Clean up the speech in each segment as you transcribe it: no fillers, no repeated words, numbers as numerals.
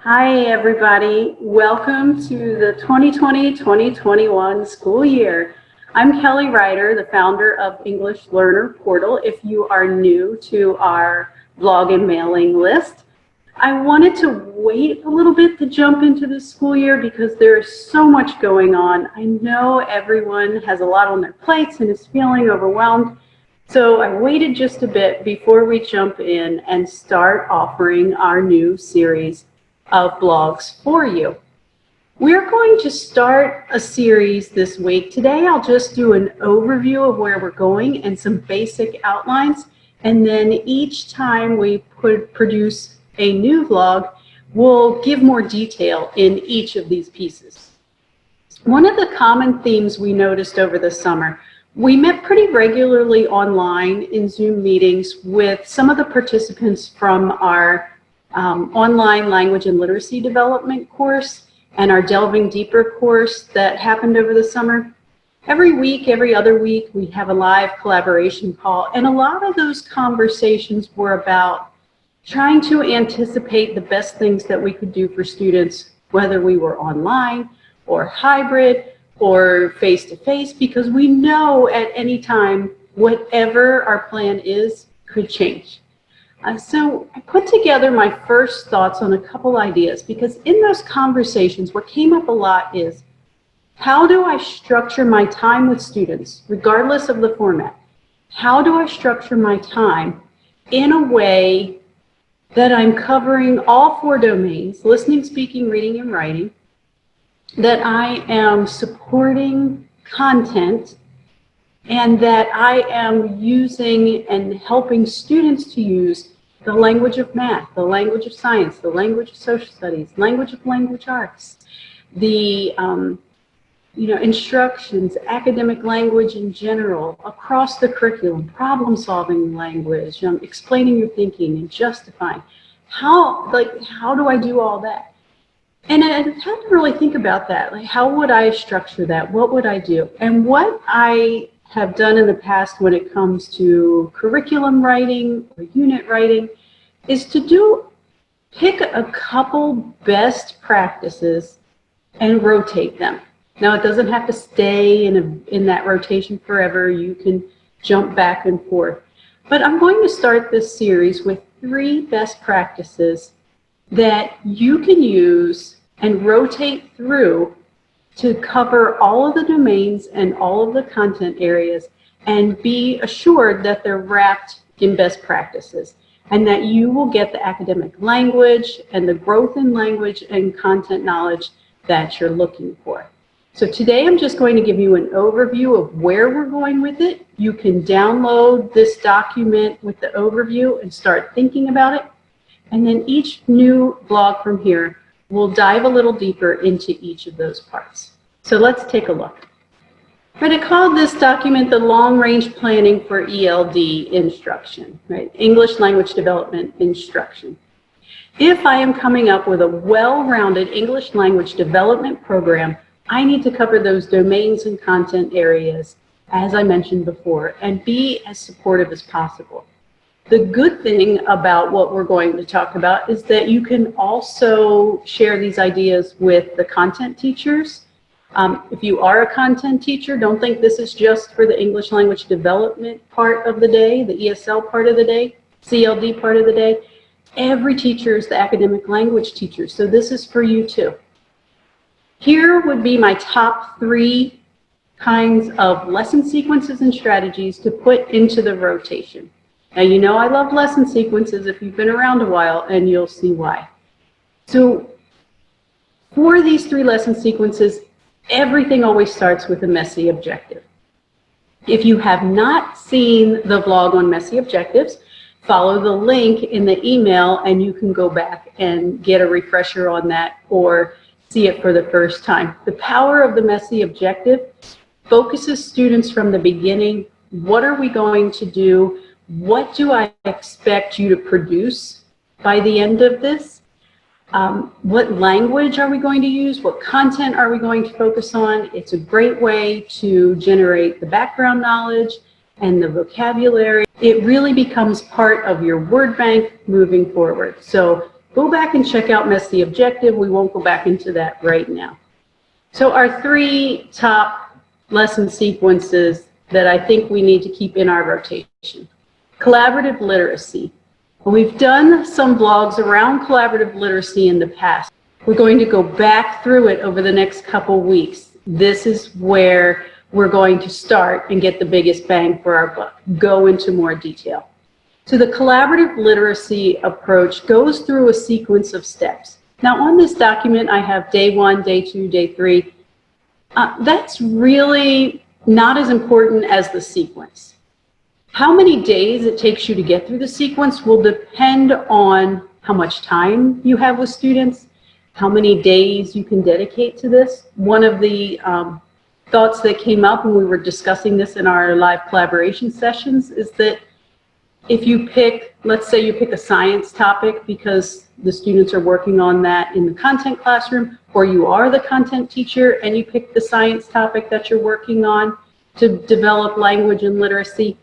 Hi, everybody. Welcome to the 2020-2021 school year. I'm Kelly Ryder, the founder of English Learner Portal. If you are new to our blog and mailing list, I wanted to wait a little bit to jump into the school year because there is so much going on. I know everyone has a lot on their plates and is feeling overwhelmed. So I waited just a bit before we jump in and start offering our new series of blogs for you. We're going to start a series this week. Today I'll just do an overview of where we're going and some basic outlines, and then each time we produce a new vlog, we'll give more detail in each of these pieces. One of the common themes we noticed over the summer, we met pretty regularly online in Zoom meetings with some of the participants from our online language and literacy development course and our Delving Deeper course that happened over the summer. Every week, every other week, we have a live collaboration call, and a lot of those conversations were about trying to anticipate the best things that we could do for students, whether we were online or hybrid or face-to-face, because we know at any time whatever our plan is could change. So I put together my first thoughts on a couple ideas, because in those conversations what came up a lot is, how do I structure my time with students regardless of the format? How do I structure my time in a way that I'm covering all four domains, listening, speaking, reading, and writing, that I am supporting content, and that I am using and helping students to use the language of math, the language of science, the language of social studies, language of language arts, the instructions, academic language in general, across the curriculum, problem-solving language, explaining your thinking and justifying. How do I do all that? And I had to really think about that. Like, how would I structure that? What would I do? And what I have done in the past when it comes to curriculum writing or unit writing is to pick a couple best practices and rotate them. Now, it doesn't have to stay in that rotation forever. You can jump back and forth. But I'm going to start this series with 3 best practices that you can use and rotate through to cover all of the domains and all of the content areas, and be assured that they're wrapped in best practices, and that you will get the academic language and the growth in language and content knowledge that you're looking for. So today I'm just going to give you an overview of where we're going with it. You can download this document with the overview and start thinking about it. And then each new blog from here will dive a little deeper into each of those parts. So let's take a look. I called this document the Long Range Planning for ELD Instruction, right? English Language Development Instruction. If I am coming up with a well-rounded English language development program, I need to cover those domains and content areas, as I mentioned before, and be as supportive as possible. The good thing about what we're going to talk about is that you can also share these ideas with the content teachers. If you are a content teacher, don't think this is just for the English language development part of the day, the ESL part of the day, CLD part of the day. Every teacher is the academic language teacher, so this is for you too. Here would be my top 3 kinds of lesson sequences and strategies to put into the rotation. Now, you know I love lesson sequences if you've been around a while, and you'll see why. So for these 3 lesson sequences, everything always starts with a messy objective. If you have not seen the vlog on messy objectives, follow the link in the email and you can go back and get a refresher on that or see it for the first time. The power of the messy objective focuses students from the beginning. What are we going to do? What do I expect you to produce by the end of this? What language are we going to use? What content are we going to focus on? It's a great way to generate the background knowledge and the vocabulary. It really becomes part of your word bank moving forward. So Go back and check out Mess the Objective. We won't go back into that right now. So our 3 top lesson sequences that I think we need to keep in our rotation. Collaborative literacy. We've done some vlogs around collaborative literacy in the past. We're going to go back through it over the next couple weeks. This is where we're going to start and get the biggest bang for our buck. Go into more detail. So the collaborative literacy approach goes through a sequence of steps. Now on this document, I have day 1, day 2, day 3. That's really not as important as the sequence. How many days it takes you to get through the sequence will depend on how much time you have with students, how many days you can dedicate to this. One of the thoughts that came up when we were discussing this in our live collaboration sessions is that if you pick, let's say you pick a science topic because the students are working on that in the content classroom, or you are the content teacher and you pick the science topic that you're working on to develop language and literacy,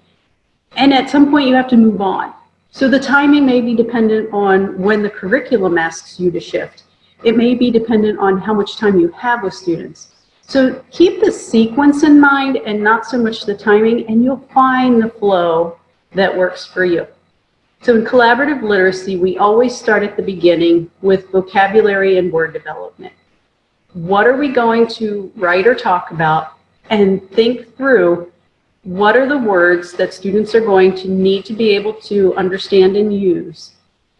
and at some point you have to move on. So the timing may be dependent on when the curriculum asks you to shift. It may be dependent on how much time you have with students. So keep the sequence in mind and not so much the timing, and you'll find the flow that works for you. So in collaborative literacy, we always start at the beginning with vocabulary and word development. What are we going to write or talk about, and think through what are the words that students are going to need to be able to understand and use,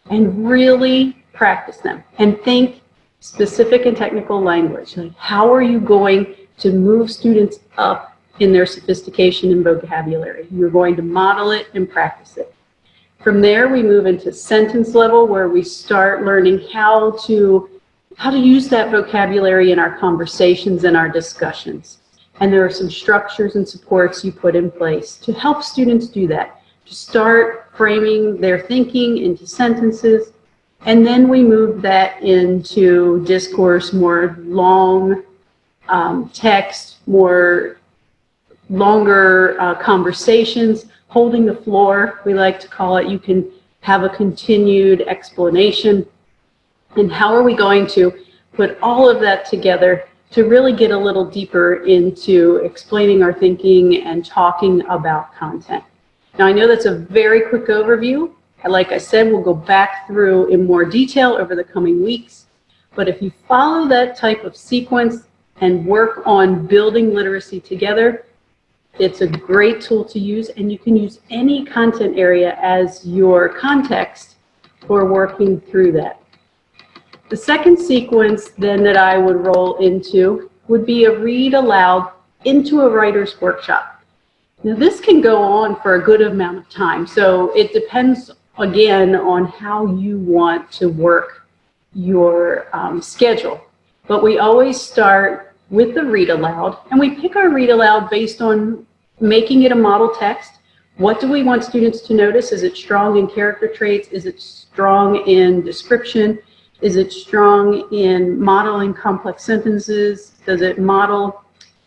and really practice them. And think specific and technical language. Like, how are you going to move students up in their sophistication and vocabulary? You're going to model it and practice it. From there, we move into sentence level, where we start learning how to use that vocabulary in our conversations and our discussions. And there are some structures and supports you put in place to help students do that, to start framing their thinking into sentences. And then we move that into discourse, more long text, more longer conversations, holding the floor, we like to call it. You can have a continued explanation. And how are we going to put all of that together to really get a little deeper into explaining our thinking and talking about content? Now, I know that's a very quick overview. Like I said, we'll go back through in more detail over the coming weeks. But if you follow that type of sequence and work on building literacy together, it's a great tool to use, and you can use any content area as your context for working through that. The second sequence then that I would roll into would be a read aloud into a writer's workshop. Now this can go on for a good amount of time, so it depends again on how you want to work your schedule. But we always start with the read aloud, and we pick our read aloud based on making it a model text. What do we want students to notice? Is it strong in character traits? Is it strong in description? Is it strong in modeling complex sentences? Does it model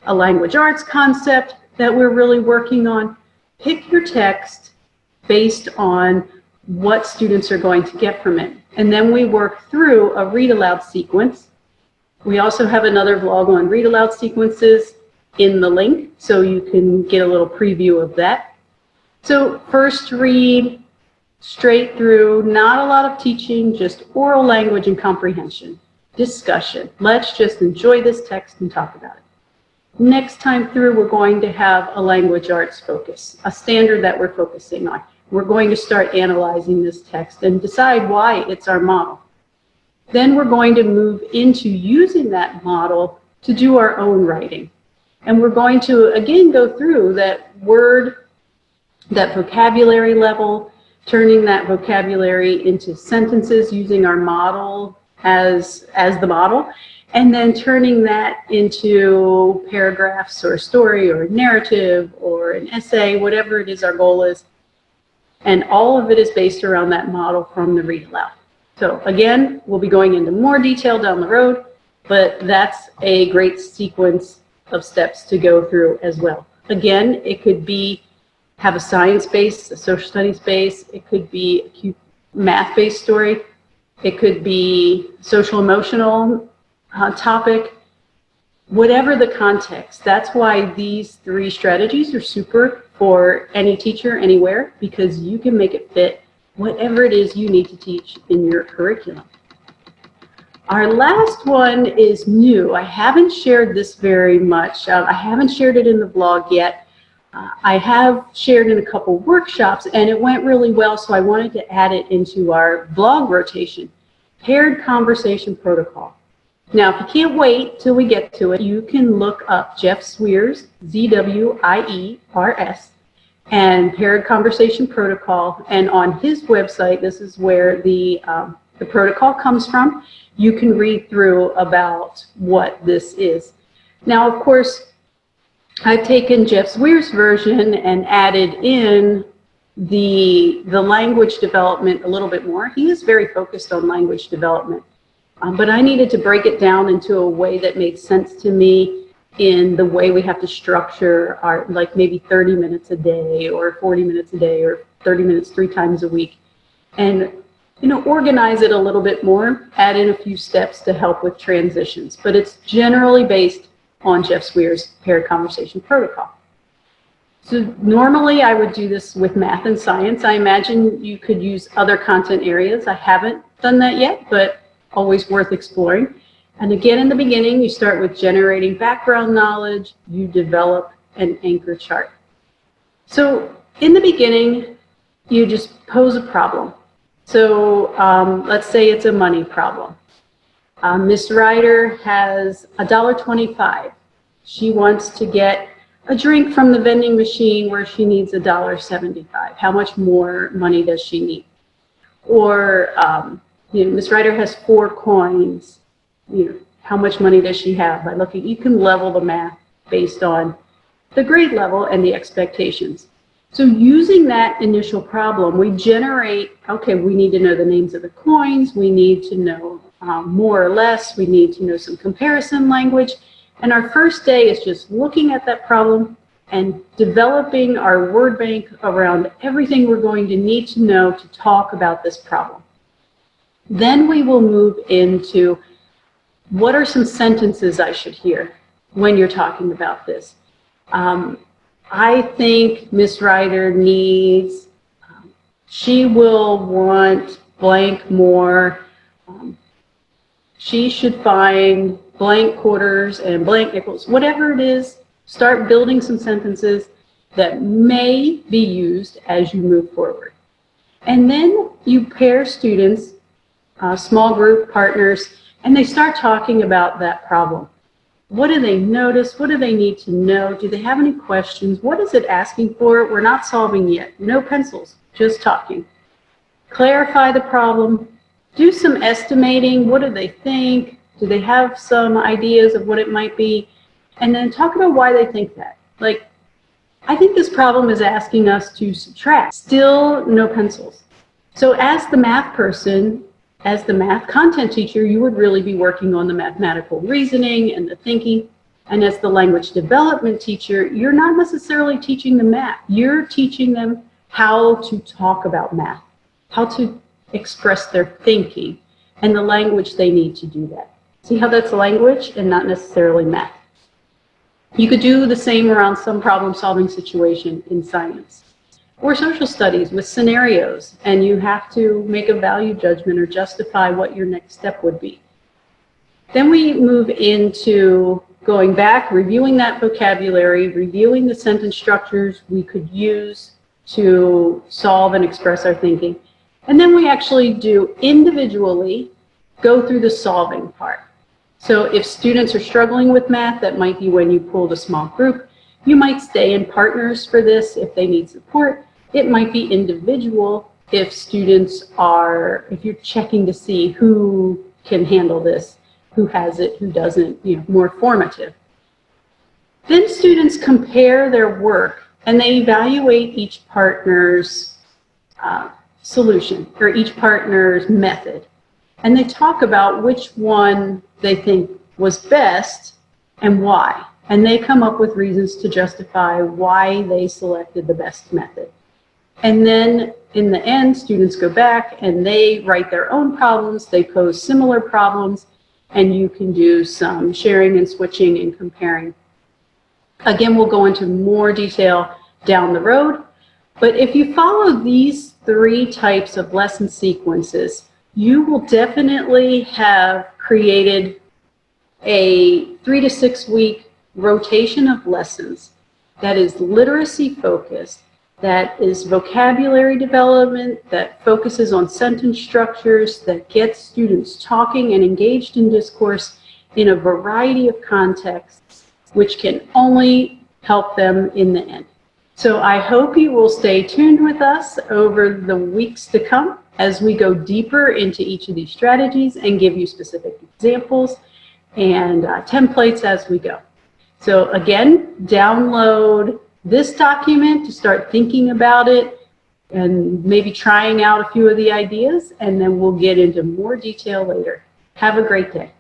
a language arts concept that we're really working on? Pick your text based on what students are going to get from it. And then we work through a read aloud sequence. We also have another vlog on read aloud sequences in the link, so you can get a little preview of that. So first read, straight through, not a lot of teaching, just oral language and comprehension, discussion. Let's just enjoy this text and talk about it. Next time through, we're going to have a language arts focus, a standard that we're focusing on. We're going to start analyzing this text and decide why it's our model. Then we're going to move into using that model to do our own writing. And we're going to, again, go through that word, that vocabulary level, turning that vocabulary into sentences using our model as the model, and then turning that into paragraphs or a story or a narrative or an essay, whatever it is our goal is. And all of it is based around that model from the read aloud. So again, we'll be going into more detail down the road, but that's a great sequence of steps to go through as well. Again, it could be have a science base, a social studies base, it could be a math-based story. It could be social emotional topic, whatever the context. That's why these 3 strategies are super for any teacher anywhere, because you can make it fit whatever it is you need to teach in your curriculum. Our last one is new. I haven't shared this very much. I haven't shared it in the blog yet. I have shared in a couple workshops, and it went really well, so I wanted to add it into our blog rotation. Paired conversation protocol. Now, if you can't wait till we get to it, you can look up Jeff Zwiers, Z-W-I-E-R-S, and Paired Conversation Protocol. And on his website, this is where the protocol comes from. You can read through about what this is. Now, of course, I've taken Jeff Zwiers' version and added in the language development a little bit more. He is very focused on language development, but I needed to break it down into a way that made sense to me in the way we have to structure our, like maybe 30 minutes a day or 40 minutes a day or 30 minutes 3 times a week. And organize it a little bit more, add in a few steps to help with transitions. But it's generally based on Jeff Zwiers' Paired Conversation Protocol. So normally I would do this with math and science. I imagine you could use other content areas. I haven't done that yet, but always worth exploring. And again, in the beginning, you start with generating background knowledge. You develop an anchor chart. So in the beginning, you just pose a problem. So let's say it's a money problem. Miss Ryder has $1.25. She wants to get a drink from the vending machine where she needs $1.75. How much more money does she need? Or Miss Ryder has 4 coins. How much money does she have? By looking, you can level the math based on the grade level and the expectations. So using that initial problem, we generate, okay, we need to know the names of the coins, we need to know more or less, we need to know some comparison language. And our first day is just looking at that problem and developing our word bank around everything we're going to need to know to talk about this problem. Then we will move into what are some sentences I should hear when you're talking about this. I think Miss Ryder needs, she will want blank more. She should find blank quarters and blank nickels. Whatever it is, start building some sentences that may be used as you move forward. And then you pair students, small group partners, and they start talking about that problem. What do they notice? What do they need to know? Do they have any questions? What is it asking for? We're not solving yet. No pencils, just talking. Clarify the problem. Do some estimating. What do they think? Do they have some ideas of what it might be? And then talk about why they think that. Like, I think this problem is asking us to subtract. Still no pencils. So as the math person, as the math content teacher, you would really be working on the mathematical reasoning and the thinking. And as the language development teacher, you're not necessarily teaching the math. You're teaching them how to talk about math, how to express their thinking, and the language they need to do that. See how that's language and not necessarily math. You could do the same around some problem-solving situation in science. Or social studies with scenarios, and you have to make a value judgment or justify what your next step would be. Then we move into going back, reviewing that vocabulary, reviewing the sentence structures we could use to solve and express our thinking. And then we actually do individually go through the solving part. So if students are struggling with math, that might be when you pulled a small group. You might stay in partners for this if they need support. It might be individual if students are, if you're checking to see who can handle this, who has it, who doesn't, more formative. Then students compare their work and they evaluate each partner's solution or each partner's method. And they talk about which one they think was best and why. And they come up with reasons to justify why they selected the best method. And then in the end, students go back and they write their own problems, they pose similar problems, and you can do some sharing and switching and comparing. Again, we'll go into more detail down the road, but if you follow these 3 types of lesson sequences, you will definitely have created a 3 to 6 week rotation of lessons that is literacy focused, that is vocabulary development, that focuses on sentence structures, that gets students talking and engaged in discourse in a variety of contexts, which can only help them in the end. So I hope you will stay tuned with us over the weeks to come as we go deeper into each of these strategies and give you specific examples and templates as we go. So again, download this document to start thinking about it and maybe trying out a few of the ideas, and then we'll get into more detail later. Have a great day.